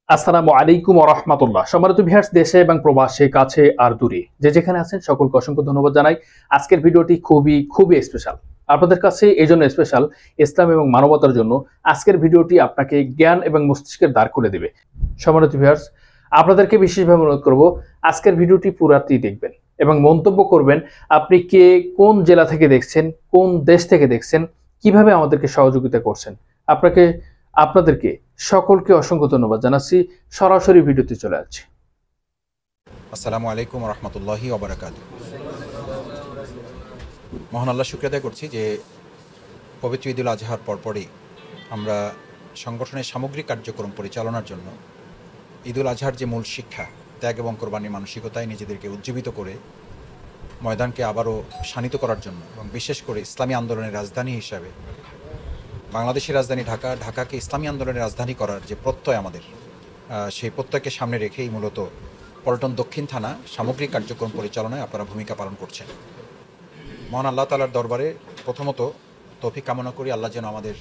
আসসালামু আলাইকুম ওয়া রাহমাতুল্লাহ। সম্মানিত ভিউয়ার্স, দেশে এবং প্রবাসে, কাছে আর দূরে যে যেখানে আছেন সকলকে অসংখ্য ধন্যবাদ জানাই। আজকের ভিডিওটি খুবই স্পেশাল। আপনাদের কাছে এইজন্য স্পেশাল, ইসলাম এবং মানবতার জন্য আজকের ভিডিওটি আপনাকে জ্ঞান এবং মস্তিষ্কের দ্বার খুলে দেবে। সম্মানিত ভিউয়ার্স, আপনাদেরকে বিশেষভাবে অনুরোধ করব আজকের ভিডিওটি পুরাটি দেখবেন এবং মন্তব্য করবেন আপনি কে, কোন জেলা থেকে দেখছেন, কোন দেশ থেকে দেখছেন, কিভাবে আমাদেরকে সহযোগিতা করছেন। আপনাদেরকে সকলকে অসংখ্য ধন্যবাদ জানাচ্ছি। সরাসরি ভিডিওতে চলে যাচ্ছি। আসসালামু আলাইকুম রহমতুল্লাহি ওবরাকাতুহু। মহান আল্লাহ শুকরিয়া আদায় করছি যে পবিত্র ঈদুল আজহার পরপরই আমরা সংগঠনের সামগ্রিক কার্যক্রম পরিচালনার জন্য ঈদুল আজহার যে মূল শিক্ষা, ত্যাগ এবং কোরবানির মানসিকতায় নিজেদেরকে উজ্জীবিত করে ময়দানকে আবারও শানিত করার জন্য এবং বিশেষ করে ইসলামী আন্দোলনের রাজধানী হিসাবে বাংলাদেশের রাজধানী ঢাকাকে ইসলামী আন্দোলনের রাজধানী করার যে প্রত্যয় আমাদের, সেই প্রত্যয়কে সামনে রেখেই মূলত পল্টন দক্ষিণ থানা সামগ্রিক কার্যক্রম পরিচালনায় আপনারা ভূমিকা পালন করছেন। মহান আল্লাহ তাআলার দরবারে প্রথমত তৌফিক কামনা করি, আল্লাহ যেন আমাদের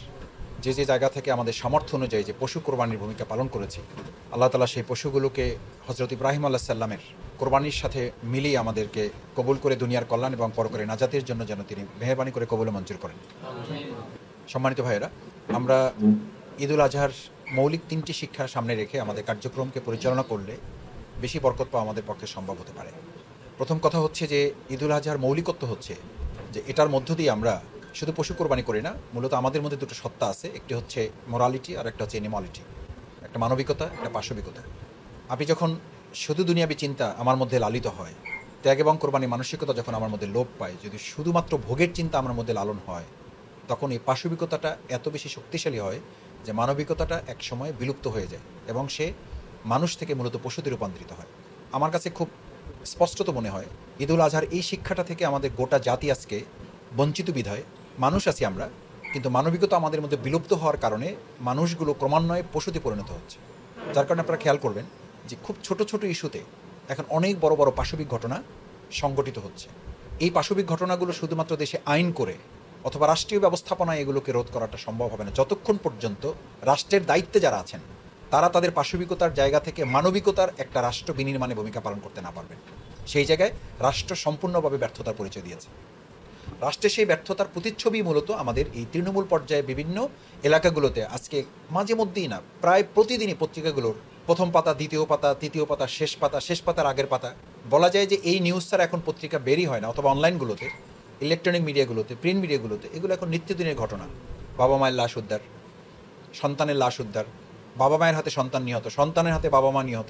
যে জায়গা থেকে আমাদের সামর্থ্য অনুযায়ী যে পশু কোরবানির ভূমিকা পালন করেছি, আল্লাহ তাআলা সেই পশুগুলোকে হযরত ইব্রাহিম আলাইহিস সালামের কোরবানির সাথে মিলিয়ে আমাদেরকে কবুল করে দুনিয়ার কল্যাণ এবং পরকালে নাজাতের জন্য যেন তিনি মেহেরবানি করে কবুল মঞ্জুর করেন। সম্মানিত ভাইয়েরা, আমরা ঈদুল আজহার মৌলিক তিনটি শিক্ষা সামনে রেখে আমাদের কার্যক্রমকে পরিচালনা করলে বেশি বরকত পাওয়া আমাদের পক্ষে সম্ভব হতে পারে। প্রথম কথা হচ্ছে যে ঈদুল আজহার মৌলিকত্ব হচ্ছে যে এটার মধ্য দিয়ে আমরা শুধু পশু কোরবানি করি না, মূলত আমাদের মধ্যে দুটো সত্তা আছে, একটি হচ্ছে মোরালিটি আর একটা হচ্ছে এনিমলিটি, একটা মানবিকতা, একটা পাশবিকতা। আপনি যখন শুধু দুনিয়াবী চিন্তা আমার মধ্যে লালিত হয়, ত্যাগ এবং কোরবানি মানসিকতা যখন আমার মধ্যে লোপ পায়, যদি শুধুমাত্র ভোগের চিন্তা আমার মধ্যে লালন হয়, তখন এই পাশবিকতাটা এত বেশি শক্তিশালী হয় যে মানবিকতাটা এক সময় বিলুপ্ত হয়ে যায় এবং সে মানুষ থেকে মূলত পশুতে রূপান্তরিত হয়। আমার কাছে খুব স্পষ্টত মনে হয় ঈদুল আজহার এই শিক্ষাটা থেকে আমাদের গোটা জাতি আজকে বঞ্চিত বিধায় মানুষ আছি আমরা, কিন্তু মানবিকতা আমাদের মধ্যে বিলুপ্ত হওয়ার কারণে মানুষগুলো ক্রমান্বয়ে পশুতে পরিণত হচ্ছে। যার কারণে আপনারা খেয়াল করবেন যে খুব ছোট ছোট ইস্যুতে এখন অনেক বড় বড় পাশবিক ঘটনা সংঘটিত হচ্ছে। এই পাশবিক ঘটনাগুলো শুধুমাত্র দেশে আইন করে অথবা রাষ্ট্রীয় ব্যবস্থাপনায় এগুলোকে রোধ করাটা সম্ভব হবে না যতক্ষণ পর্যন্ত রাষ্ট্রের দায়িত্বে যারা আছেন তারা তাদের পাশবিকতার জায়গা থেকে মানবিকতার একটা রাষ্ট্র বিনির্মাণে ভূমিকা পালন করতে না পারবেন। সেই জায়গায় রাষ্ট্র সম্পূর্ণভাবে ব্যর্থতার পরিচয় দিয়েছে। রাষ্ট্রের সেই ব্যর্থতার প্রতিচ্ছবি মূলত আমাদের এই তৃণমূল পর্যায়ে বিভিন্ন এলাকাগুলোতে আজকে মাঝে মধ্যেই না, প্রায় প্রতিদিনই পত্রিকাগুলোর প্রথম পাতা, দ্বিতীয় পাতা, তৃতীয় পাতা, শেষ পাতার আগের পাতা, বলা যায় যে এই নিউজ ছাড়া এখন পত্রিকা বেরই হয় না, অথবা অনলাইনগুলোতে, ইলেকট্রনিক মিডিয়াগুলোতে, প্রিন্ট মিডিয়াগুলোতে এগুলো এখন নিত্যদিনের ঘটনা। বাবা মায়ের লাশ উদ্ধার, সন্তানের লাশ উদ্ধার, বাবা মায়ের হাতে সন্তান নিহত, সন্তানের হাতে বাবা মা নিহত,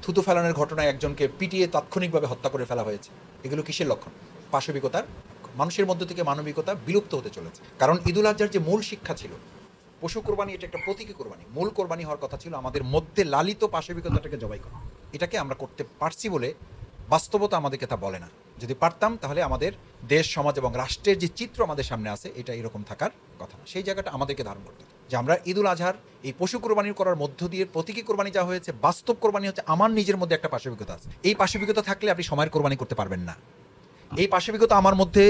থুতু ফেলানোর ঘটনায় একজনকে পিটিয়ে তাৎক্ষণিকভাবে হত্যা করে ফেলা হয়েছে। এগুলো কিসের লক্ষণ? পাশবিকতার। মানুষের মধ্য থেকে মানবিকতা বিলুপ্ত হতে চলেছে। কারণ ঈদুল আজহার যে মূল শিক্ষা ছিল পশু কোরবানি, এটা একটা প্রতীকী কোরবানি, মূল কোরবানি হওয়ার কথা ছিল আমাদের মধ্যে লালিত পাশবিকতাটাকে জবাই করা। এটাকে আমরা করতে পারছি বলে বাস্তবতা আমাদেরকে তা বলে না। যদি পারতাম তাহলে আমাদের দেশ, সমাজ এবং রাষ্ট্রের যে চিত্র আমাদের সামনে আছে এটা এরকম থাকার কথা না। সেই জায়গাটা আমাদেরকে ধারণ করতে হবে যে আমরা ঈদুল আজহার এই পশু কোরবানি করার মধ্য দিয়ে প্রতীকী কোরবানি যা হয়েছে, বাস্তব কোরবানি হচ্ছে আমার নিজের মধ্যে একটা পাশবিকতা আছে। এই পাশবিকতা থাকলে আপনি সময়ের কোরবানি করতে পারবেন না। এই পাশবিকতা আমার মধ্যে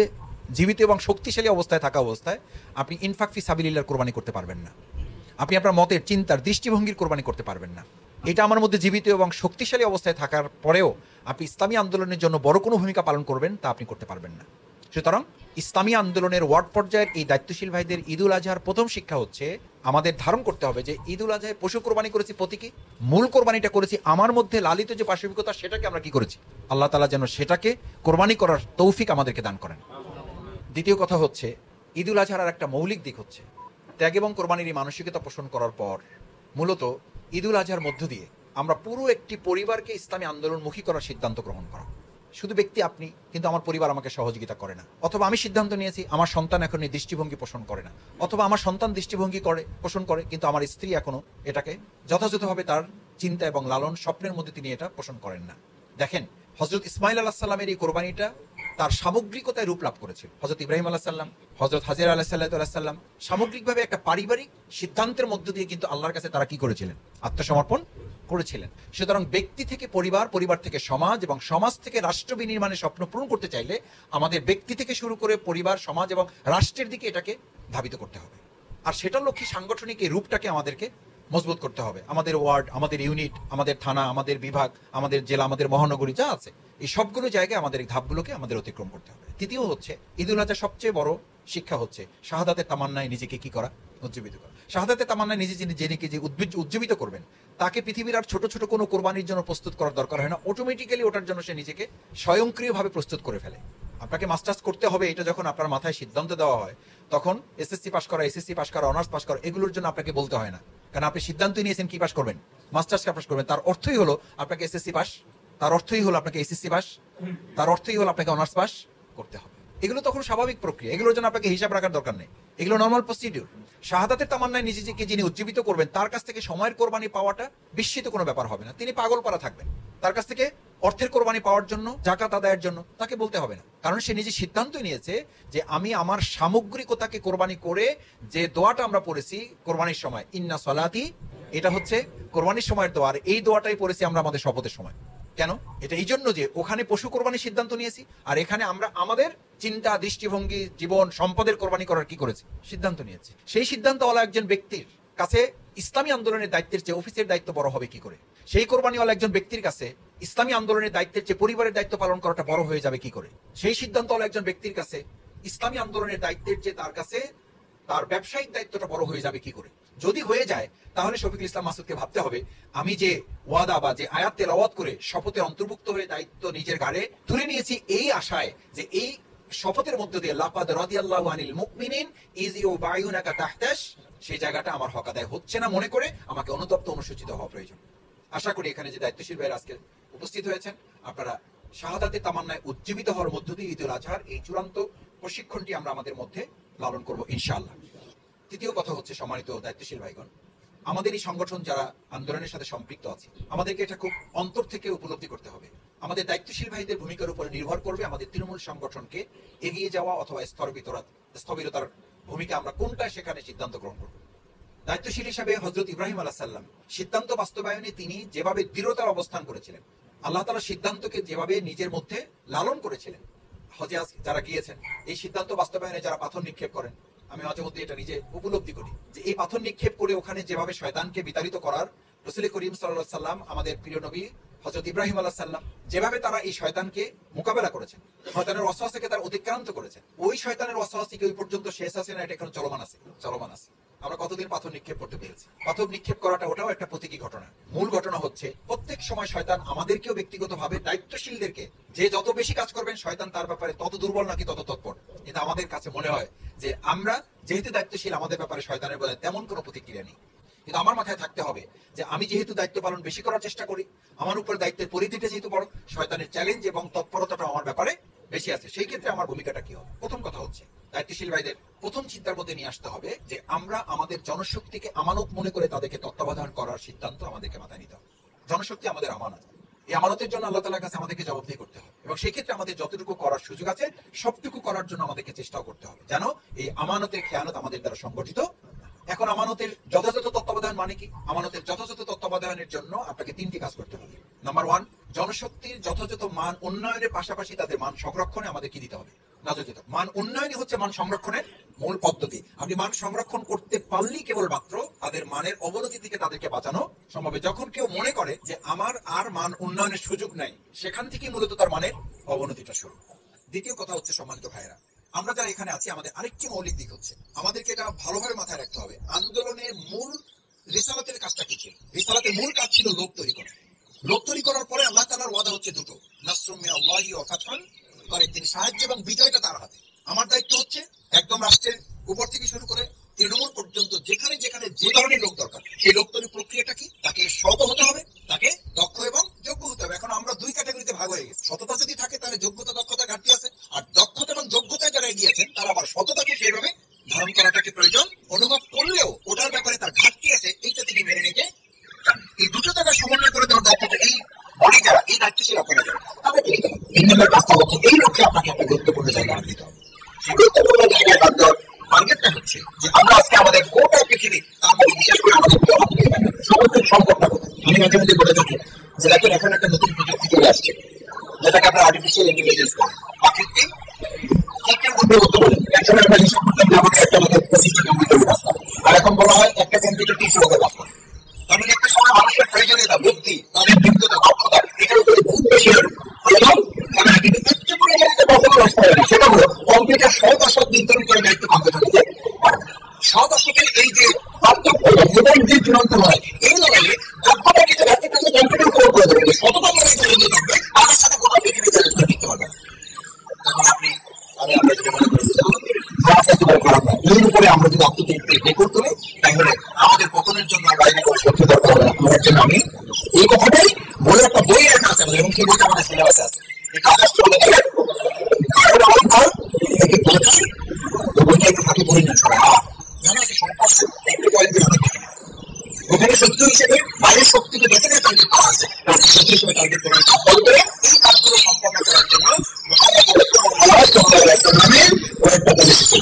জীবিত এবং শক্তিশালী অবস্থায় থাকা অবস্থায় আপনি ইনফাক ফি সাবিলিল্লাহর কোরবানি করতে পারবেন না। আপনি আপনার মতের, চিন্তার, দৃষ্টিভঙ্গির কোরবানি করতে পারবেন না। এটা আমার মধ্যে জীবিত এবং শক্তিশালী অবস্থায় থাকার পরেও আপনি ইসলামী আন্দোলনের জন্য বড় কোনো ভূমিকা পালন করবেন তা আপনি করতে পারবেন না। সুতরাং ইসলামী আন্দোলনের ওয়ার্ড পর্যায়ের এই দায়িত্বশীল ভাইদের ঈদুল আজহার প্রথম শিক্ষা হচ্ছে আমাদের ধারণ করতে হবে যে ঈদুল আজহায় পশু কোরবানি করেছি প্রতীকী, মূল কোরবানিটা করেছি আমার মধ্যে লালিত যে পাশবিকতা, সেটাকে আমরা কি করেছি, আল্লাহ তাআলা যেন সেটাকে কোরবানি করার তৌফিক আমাদেরকে দান করেন। দ্বিতীয় কথা হচ্ছে ঈদুল আজহার আর একটা মৌলিক দিক হচ্ছে ত্যাগ এবং কোরবানির এই মানসিকতা পোষণ করার পর মূলত ঈদুল আজহার মধ্য দিয়ে আমরা পুরো একটি পরিবারকে ইসলামী আন্দোলনমুখী করার সিদ্ধান্ত গ্রহণ করা। শুধু ব্যক্তি আপনি, কিন্তু আমার পরিবার আমাকে সহযোগিতা করে না, অথবা আমি সিদ্ধান্ত নিয়েছি আমার সন্তান এখন এই দৃষ্টিভঙ্গি পোষণ করে না, অথবা আমার সন্তান দৃষ্টিভঙ্গি পোষণ করে কিন্তু আমার স্ত্রী এখনো এটাকে যথাযথভাবে তার চিন্তা এবং লালন স্বপ্নের মধ্যে তিনি এটা পোষণ করেন না। দেখেন, হযরত ইসমাইল আলাইহিস সালামের এই কোরবানিটা তার সামগ্রিকতায় রূপ লাভ করেছিল। হযরত ইব্রাহিম আলাইহিস সালাম, হযরত হাজেরা আলাইহিস সালাম সামগ্রিকভাবে একটা পারিবারিক সিদ্ধান্তের মধ্য দিয়ে কিন্তু আল্লাহর কাছে তারা কি করেছিলেন? আত্মসমর্পণ করেছিলেন। সুতরাং ব্যক্তি থেকে পরিবার, পরিবার থেকে সমাজ এবং সমাজ থেকে রাষ্ট্র বিনির্মাণের স্বপ্ন পূরণ করতে চাইলে আমাদের ব্যক্তি থেকে শুরু করে পরিবার, সমাজ এবং রাষ্ট্রের দিকে এটাকে ধাবিত করতে হবে। আর সেটার লক্ষ্যে সাংগঠনিক এই রূপটাকে আমাদেরকে মজবুত করতে হবে। আমাদের ওয়ার্ড, আমাদের ইউনিট, আমাদের থানা, আমাদের বিভাগ, আমাদের জেলা, আমাদের মহানগরী যা আছে, এই সবগুলো জায়গায় আমাদের এই ধাপগুলোকে আমাদের অতিক্রম করতে হবে। তৃতীয় হচ্ছে, ঈদুল আজহার সবচেয়ে বড় শিক্ষা হচ্ছে শাহাদাতের তামান্নায় নিজেকে কি করা, উজ্জীবিত করা। শাহাদাতের তামান্নায় নিজেকে যে উজ্জীবিত করবেন, তাকে পৃথিবীর আর ছোট ছোট কোনো কোরবানির জন্য প্রস্তুত করার দরকার হয় না। অটোমেটিক্যালি ওটার জন্য সে নিজেকে স্বয়ংক্রিয়ভাবে প্রস্তুত করে ফেলে। আপনাকে মাস্টার্স করতে হবে, এটা যখন আপনার মাথায় সিদ্ধান্ত দেওয়া হয়, তখন এসএসসি পাস করা, অনার্স পাস করা, এগুলোর জন্য আপনাকে বলতে হয় না। কারণ আপনি সিদ্ধান্ত নিয়েছেন কি পাস করবেন, মাস্টার্স পাস করবেন। তার অর্থই হলো আপনাকে এসএসসি পাস, তার অর্থই হলো আপনাকে এসএসসি পাস, তার অর্থই হলো আপনাকে অনার্স পাস করতে হবে। এগুলো তখন স্বাভাবিক প্রক্রিয়া, এগুলোর জন্য আপনাকে হিসাব রাখার দরকার নেই, এগুলো নর্মাল প্রসিডিউর। শাহাদাতের তামান্নায় নিজেকে যিনি উজ্জীবিত করবেন, তার কাছ থেকে সময়ের কোরবানি পাওয়াটা বিস্মিত কোনো ব্যাপার হবে না। তিনি পাগল পারা থাকবেন। তার কাছ থেকে অর্থের কোরবানি পাওয়ার জন্য, জাকাত আদায়ের জন্য তাকে বলতে হবে না, কারণ সে নিজে সিদ্ধান্তই নিয়েছে যে আমি আমার সামগ্রিকতাকে কোরবানি করে, যে দোয়াটা আমরা পড়েছি কোরবানির সময়, ইন্না সলাতি, এটা হচ্ছে কোরবানির সময়ের দোয়া। আর এই দোয়াটাই পড়েছি আমরা আমাদের শপথের সময়। কেন? এটা এই জন্য যে ওখানে পশু কোরবানির সিদ্ধান্ত নিয়েছি, আর এখানে আমরা আমাদের চিন্তা, দৃষ্টিভঙ্গি, জীবন, সম্পদের কোরবানি করার কি করেছি, সিদ্ধান্ত নিয়েছি। সেই সিদ্ধান্তওয়ালা একজন ব্যক্তির কাছে ইসলামী আন্দোলনের দায়িত্বের চেয়ে অফিসের দায়িত্ব বড় হবে কি করে? সেই কোরবানিওয়ালা একজন ব্যক্তির কাছে ইসলামী আন্দোলনের দায়িত্বের চেয়ে পরিবারের দায়িত্ব পালন করাটা বড় হয়ে যাবে কি করে? সেই সিদ্ধান্তওয়ালা একজন ব্যক্তির কাছে ইসলামী আন্দোলনের দায়িত্বের চেয়ে তার কাছে তার ব্যবসায়িক দায়িত্বটা বড় হয়ে যাবে কি করে? যদি হয়ে যায়, তাহলে শফিকুল ইসলাম মাসুদকে ভাবতে হবে, আমি যে ওয়াদা বা যে আয়াত তেলাওয়াত করে শপথে অন্তর্ভুক্ত হয়ে দায়িত্ব নিজের ঘাড়ে তুলে নিয়েছি, এই আশায় যে এই শপথের মধ্য দিয়ে লাকাদ রাদিয়াল্লাহু আনিল মুমিনিন ইয ইউবাইউনাকা তাহতাশ, সেই জায়গাটা আমার হক আদায় হচ্ছে না মনে করে আমাকে অনুতপ্ত, অনুসূচিত হওয়া প্রয়োজন। আশা করি এখানে যে দায়িত্বশীল ভাইরা আজকে উপস্থিত হয়েছেন, আপনারা শাহাদাতের তামান্নায় উজ্জীবিত হওয়ার মধ্য দিয়ে ঈদুল আজহার এই চূড়ান্ত প্রশিক্ষণটি আমরা আমাদের মধ্যে লালন করব ইনশাআল্লাহ। তৃতীয় কথা হচ্ছে, সম্মানিত দায়িত্বশীল ভাইগণ, আমাদের এই সংগঠন যারা আন্দোলনের সাথে সম্পৃক্ত আছে, আমাদেরকে এটা খুব অন্তর থেকে উপলব্ধি করতে হবে। আমাদের দায়িত্বশীল ভাইদের ভূমিকার উপরে নির্ভর করবে আমাদের তৃণমূল সংগঠনকে এগিয়ে যাওয়া অথবা স্থবিরতার ভূমিকা আমরা কোনটা সেখানে সিদ্ধান্ত গ্রহণ করব। দায়িত্বশীল হিসাবে হযরত ইব্রাহিম আলাইহিস সালাম সিদ্ধান্ত বাস্তবায়নে তিনি যেভাবে দৃঢ়তার অবস্থান করেছিলেন, আল্লাহ তাআলা সিদ্ধান্তকে যেভাবে নিজের মধ্যে লালন করেছিলেন, হজে যারা গিয়েছেন, এই সিদ্ধান্ত বাস্তবায়নে যারা পাথর নিক্ষেপ করেন, আমি মাঝে মধ্যে এটা নিজে উপলব্ধি করি যে এই পাথর নিক্ষেপ করে ওখানে যেভাবে শয়তানকে বিতাড়িত করার রাসূল করিম সাল্লাল্লাহু আলাইহি সাল্লাম, আমাদের প্রিয় নবী হযরত ইব্রাহিম আলাইহিস সালাম, যেভাবে তারা এই শয়তানকে মোকাবেলা করেছেন, শয়তানের ওয়াসওয়াসাকে তারা অতিক্রান্ত করেছেন, ওই শয়তানের ওয়াসওয়াসা কি ওই পর্যন্ত শেষ আছে না? এটা এখন চলমান আছে। আমরা কতদিন পাথর নিক্ষেপ করতে পেরেছি? পাথর নিক্ষেপ করাটা ওটাও একটা প্রতীকী ঘটনা। মূল ঘটনা হচ্ছে প্রত্যেক সময় শয়তান আমাদেরকেও ব্যক্তিগতভাবে, দায়িত্বশীলদেরকে, যে যত বেশি কাজ করবেন শয়তান তার ব্যাপারে তত দুর্বল নাকি তত তৎপর। কিন্তু আমাদের কাছে মনে হয় যে আমরা যেহেতু দায়িত্বশীল, আমাদের ব্যাপারে শয়তানের বলে তেমন কোনো প্রতিক্রিয়া নেই। কিন্তু আমার মাথায় থাকতে হবে যে আমি যেহেতু দায়িত্ব পালন বেশি করার চেষ্টা করি, আমার উপর দায়িত্বের পরিধিটা যেহেতু বড়, শয়তানের চ্যালেঞ্জ এবং তৎপরতাটা আমার ব্যাপারে বেশি আছে। সেই ক্ষেত্রে আমার ভূমিকাটা কি হবে? প্রথম কথা হচ্ছে, দায়িত্বশীল ভাইদের প্রথম চিন্তার মধ্যে নিয়ে আসতে হবে যে আমরা আমাদের জনশক্তিকে আমানত মনে করে তাদেরকে তত্ত্বাবধান করার সিদ্ধান্ত আমাদেরকে মাথায় নিতে হবে। জনশক্তি আমাদের আমানত, এই আমানতের জন্য আল্লাহ তাআলার কাছে আমাদেরকে জবাবদিহি করতে হবে, এবং সেই ক্ষেত্রে আমাদের যতটুকু করার সুযোগ আছে সবটুকু করার জন্য আমাদেরকে চেষ্টাও করতে হবে, যেন এই আমানতের খেয়ানত আমাদের দ্বারা সংগঠিত। এখন আমানতের যথাযথ তত্ত্বাবধান মানে কি? আমানতের যথাযথ তত্ত্বাবধানের জন্য আপনাকে তিনটি কাজ করতে হবে। নাম্বার 1, জনশক্তির যথাযথ মান উন্নয়নের পাশাপাশি তাদের মান সংরক্ষণে আমাদের কি দিতে হবে? নজর দিতে হবে। মান উন্নয়নই হচ্ছে মান সংরক্ষণের মূল পদ্ধতি। আপনি মান সংরক্ষণ করতে পারলেই কেবলমাত্র তাদের মানের অবনতি থেকে তাদেরকে বাঁচানো সম্ভব। যখন কেউ মনে করে যে আমার আর মান উন্নয়নের সুযোগ নাই, সেখান থেকেই মূলত তার মানের অবনতিটা শুরু। দ্বিতীয় কথা হচ্ছে, সম্মানিত ভাইয়েরা, আমরা যারা এখানে আছি, আমাদের আরেকটি মৌলিক দিক হচ্ছে, আমাদেরকে এটা ভালোভাবে মাথায় রাখতে হবে, আন্দোলনের মূল রিসালাতের কাজটা কি ছিল? রিসালাতের মূল কাজ ছিল লোক তৈরি করা। লোক তৈরি করার পরে আল্লাহ তাআলার ওয়াদা হচ্ছে দুটো, নাসরুম মিনাল্লাহি ওয়া ফাতহুন করিব, তিনি সাহায্য এবং বিজয়টা তার হাতে। আমার দায়িত্ব হচ্ছে একদম রাষ্ট্রের উপর থেকে শুরু করে তৃণমূল পর্যন্ত যেখানে যেখানে যে ধরনের লোক দরকার, সেই লোক তৈরি প্রক্রিয়াটা কি? তাকে সৎ হতে হবে, তাকে দক্ষ এবং যোগ্য হতে হবে। এখন আমরা দুই ক্যাটাগরিতে ভাগ হয়ে গেছি। সততা যদি থাকে তাহলে যোগ্যতা দক্ষতা ঘাটতি আছে, আর দক্ষতা এবং যোগ্যতায় যারা এগিয়েছেন তারা আবার সততাকে সেইভাবে ধারণ করাটাকে প্রয়োজন অনুভব করলেও ওটার ব্যাপারে তার ঘাটতি আছে, এইটা তিনি মেনে নিতে। এই দুটো জায়গা সমন্বয় করে দেওয়ার দায়িত্বটা এই বডি যারা, এই দায়িত্বশীল আপনারা যারা, তাদেরকে নিতে হবে। তিন নম্বর কাজটা হচ্ছে, এই লক্ষ্যে আপনাকে একটা গুরুত্বপূর্ণ জায়গা দিতে হবে। সেই গুরুত্বপূর্ণ জায়গায় বাদ দেওয়ার টার্গেটটা হচ্ছে যে আমরা আজকে আমাদের গোটা পৃথিবী, তার মধ্যে বিশেষ করে আমাদের সমুদ্রের সম্পদটা কোথায়? আমি মাঝে মধ্যে বলে থাকি যে দেখেন, এখন একটা নতুন প্রযুক্তি চলে আসছে, যেটাকে আমরা আর্টিফিশিয়াল ইন্টেলিজেন্স বলি, প্রাকৃতিক বুদ্ধিমত্তা বলে। একসময় আমরা হিসাব করতাম যে আমাদের একটা লোকের 25টা কম্পিউটার রাস্তা, আর এখন বলা হয় একটা কম্পিউটার 30 লোকের রাস্তা। নির্ধারণ করার দায়িত্ব কম্পিউটারকে। সদস্যদের এই যে পার্থক্য এবং যে চূড়ান্ত হয় এই লড়াইয়ে দক্ষতা কিছু ব্যক্তি থাকলে কম্পিউটার ফোন করে দেবে, শতবার লড়াই করে দিয়ে থাকবে, তাদের সাথে কোনো পৃথিবী চ্যালেঞ্জ করতে পারবে না। তখন আপনি আমরা যদি মনে করি এর উপরে আমরা যদি আত্মতৃপ্তি রেকর্ড করি তাহলে আমাদের পতনের জন্য বাইরে কোনো শক্তি দরকার হবে না। আমার জন্য আমি এই কথাটাই বলে একটা বই লেখা আছে এবং সেই বইটা আমাদের সিলেবাসে আছে। এটা আগস্ট চলে গেলে বইটা একটু ফাঁকি পড়ে না ছড়া ওখানে শত্রু হিসেবে বাইরের শক্তিকে দেখে নিয়ে টার্গেট করা আছে, শত্রু হিসেবে টার্গেট করা বলতে এই কাজগুলো সম্পন্ন করার জন্য নামে কয়েকটা পলিসি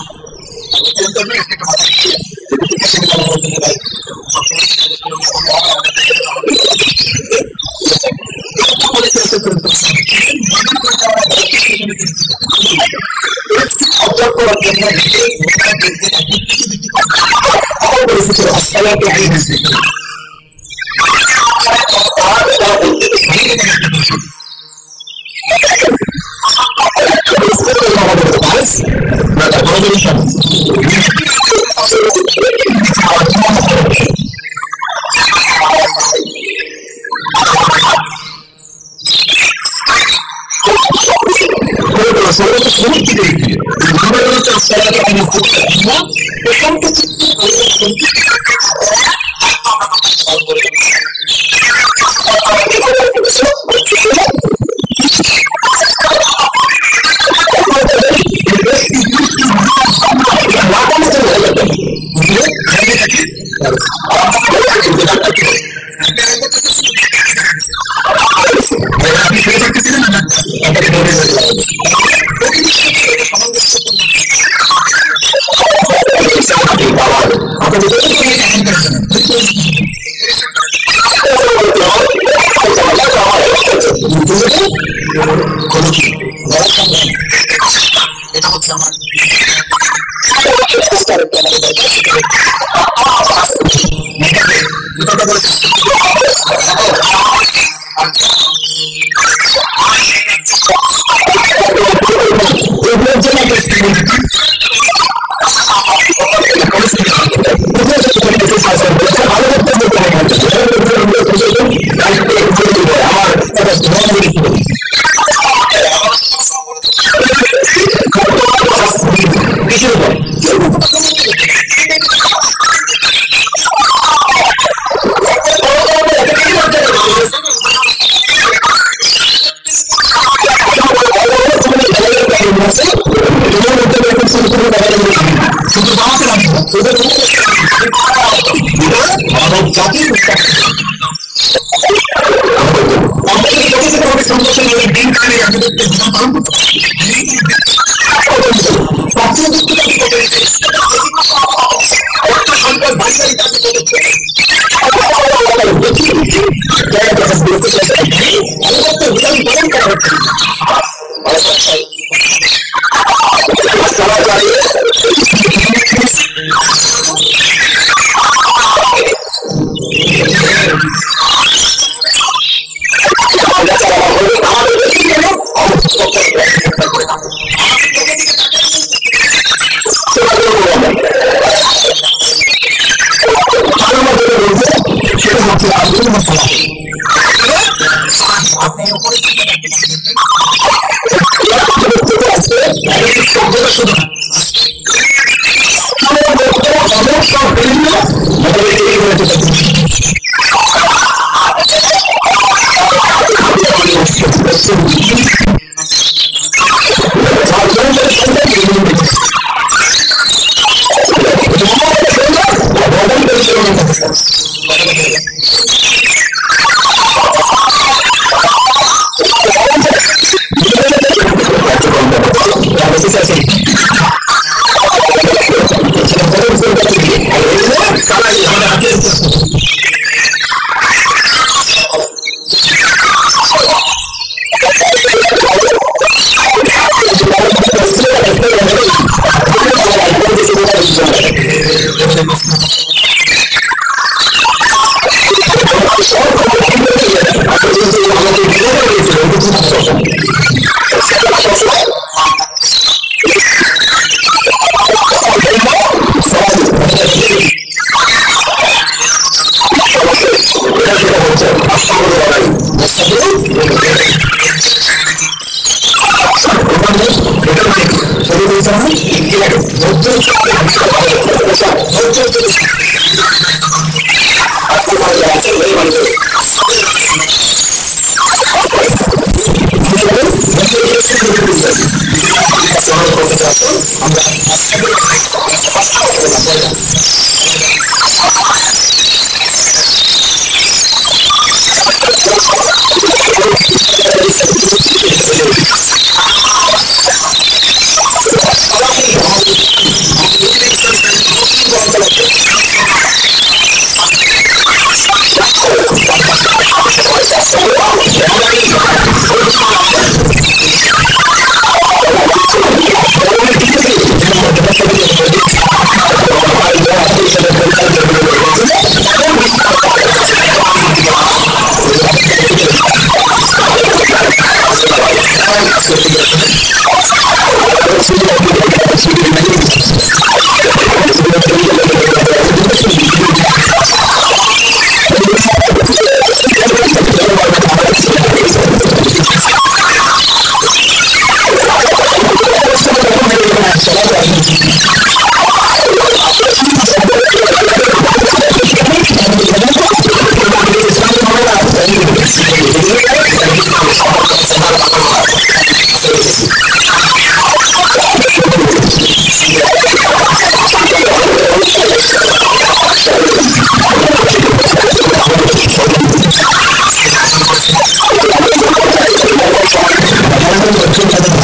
Thank you.